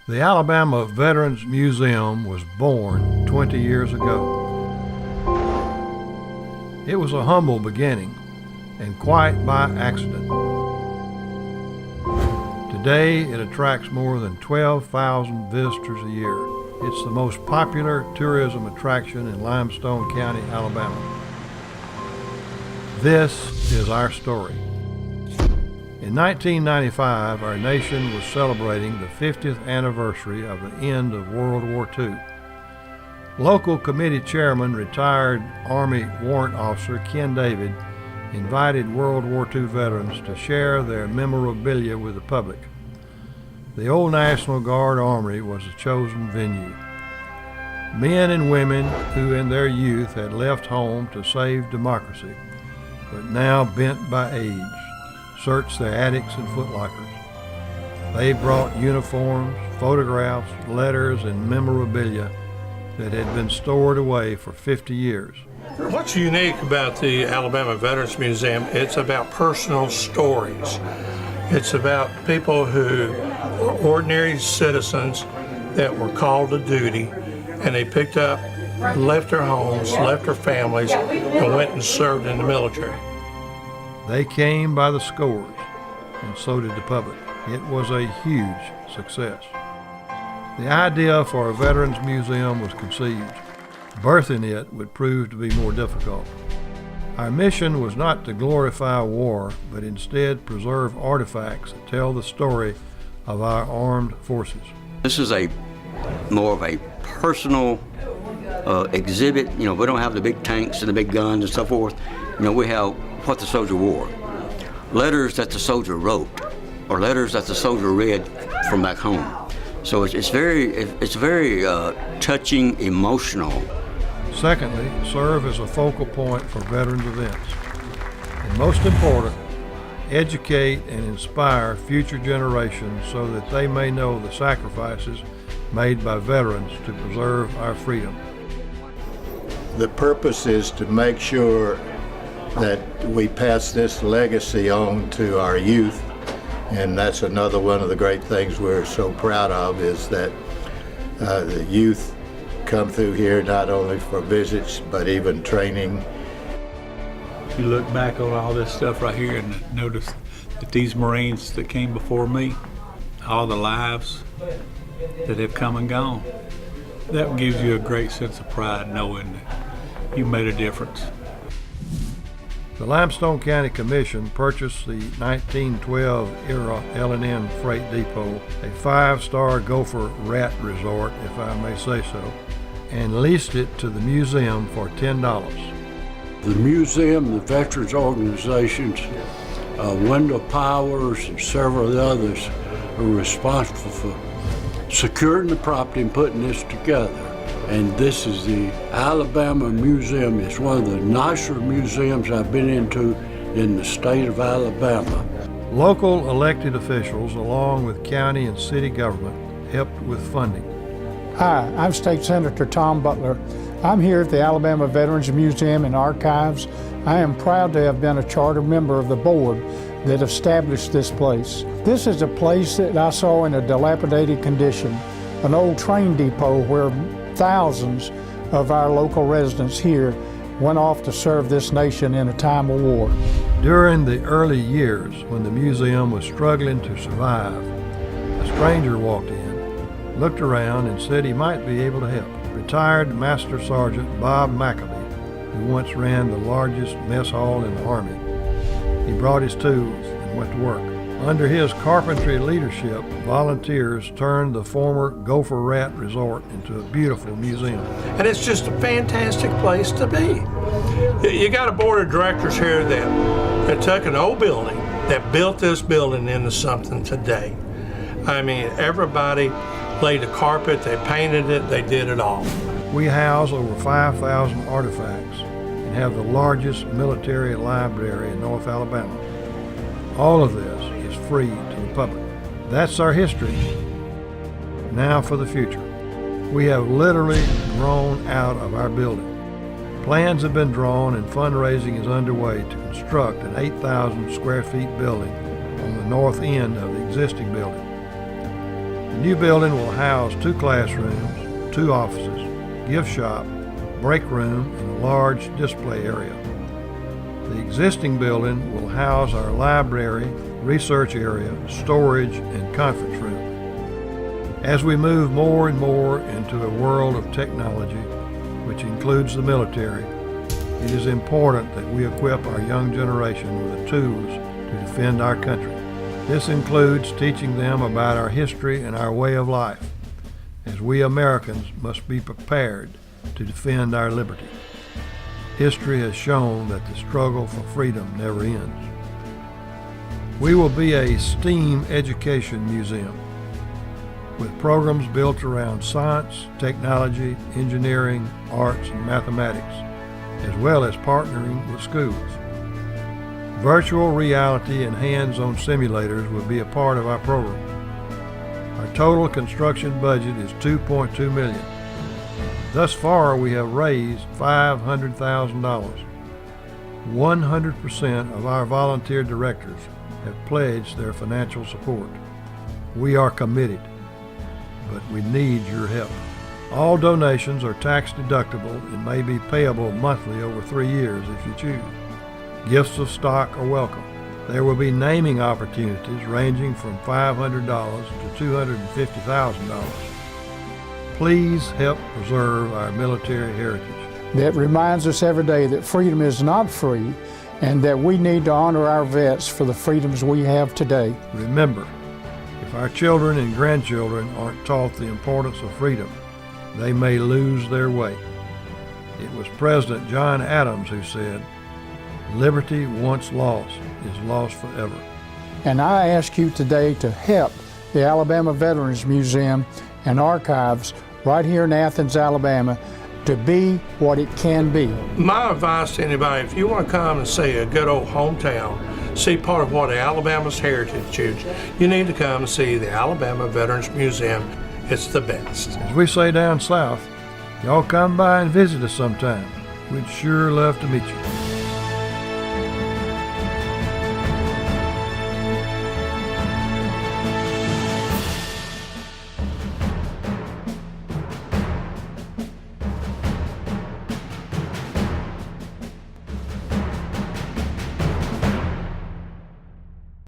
The Alabama Veterans Museum was born 20 years ago. It was a humble beginning, and quite by accident. Today, it attracts more than 12,000 visitors a year. It's the most popular tourism attraction in Limestone County, Alabama. This is our story. In 1995, our nation was celebrating the 50th anniversary of the end of World War II. Local committee chairman, retired Army Warrant Officer Ken David, invited World War II veterans to share their memorabilia with the public. The Old National Guard Armory was the chosen venue. Men and women who in their youth had left home to save democracy, but now bent by age, searched their attics and footlockers. They brought uniforms, photographs, letters, and memorabilia that had been stored away for 50 years. What's unique about the Alabama Veterans Museum, it's about personal stories. It's about people who were ordinary citizens that were called to duty, and they picked up, left their homes, left their families, and went and served in the military. They came by the scores, and so did the public. It was a huge success. The idea for a Veterans Museum was conceived. Birthing it would prove to be more difficult. Our mission was not to glorify war, but instead preserve artifacts that tell the story of our armed forces. This is more of a personal exhibit. We don't have the big tanks and the big guns and so forth. We have what the soldier wore. Letters that the soldier wrote, or letters that the soldier read from back home. So it's very touching, emotional. Secondly, serve as a focal point for veterans events. And most important, educate and inspire future generations so that they may know the sacrifices made by veterans to preserve our freedom. The purpose is to make sure that we pass this legacy on to our youth, and that's another one of the great things we're so proud of, is that the youth come through here not only for visits but even training. You look back on all this stuff right here and notice that these Marines that came before me, all the lives that have come and gone, that gives you a great sense of pride knowing that you made a difference. The Limestone County Commission purchased the 1912 era L&N Freight Depot, a 5-star Gopher Rat resort, if I may say so, and leased it to the museum for $10. The museum, the veterans organizations, Wendell Powers, and several of the others are responsible for securing the property and putting this together. And this is the Alabama Museum. It's one of the nicer museums I've been into in the state of Alabama. Local elected officials, along with county and city government, helped with funding. Hi, I'm State Senator Tom Butler. I'm here at the Alabama Veterans Museum and Archives. I am proud to have been a charter member of the board that established this place. This is a place that I saw in a dilapidated condition, an old train depot where thousands of our local residents here went off to serve this nation in a time of war. During the early years, when the museum was struggling to survive, a stranger walked in, looked around, and said he might be able to help. Retired Master Sergeant Bob McAbee, who once ran the largest mess hall in the Army. He brought his tools and went to work. Under his carpentry leadership, volunteers turned the former Gopher Rat Resort into a beautiful museum. And it's just a fantastic place to be. You got a board of directors here that took an old building, that built this building into something today. I mean, everybody laid the carpet, they painted it, they did it all. We house over 5,000 artifacts and have the largest military library in North Alabama. All of this is free to the public. That's our history. Now for the future. We have literally grown out of our building. Plans have been drawn and fundraising is underway to construct an 8,000 square feet building on the north end of the existing building. The new building will house 2 classrooms, 2 offices, gift shop, break room, and a large display area. The existing building will house our library, research area, storage, and conference room. As we move more and more into a world of technology, which includes the military, it is important that we equip our young generation with the tools to defend our country. This includes teaching them about our history and our way of life, as we Americans must be prepared to defend our liberty. History has shown that the struggle for freedom never ends. We will be a STEAM education museum with programs built around science, technology, engineering, arts, and mathematics, as well as partnering with schools. Virtual reality and hands-on simulators will be a part of our program. Our total construction budget is $2.2 million. Thus far, we have raised $500,000. 100% of our volunteer directors have pledged their financial support. We are committed, but we need your help. All donations are tax deductible and may be payable monthly over 3 years if you choose. Gifts of stock are welcome. There will be naming opportunities ranging from $500 to $250,000. Please help preserve our military heritage. That reminds us every day that freedom is not free and that we need to honor our vets for the freedoms we have today. Remember, if our children and grandchildren aren't taught the importance of freedom, they may lose their way. It was President John Adams who said, "Liberty once lost is lost forever." And I ask you today to help the Alabama Veterans Museum and Archives right here in Athens, Alabama, to be what it can be. My advice to anybody, if you want to come and see a good old hometown, see part of what Alabama's heritage is, you need to come and see the Alabama Veterans Museum. It's the best. As we say down south, y'all come by and visit us sometime. We'd sure love to meet you.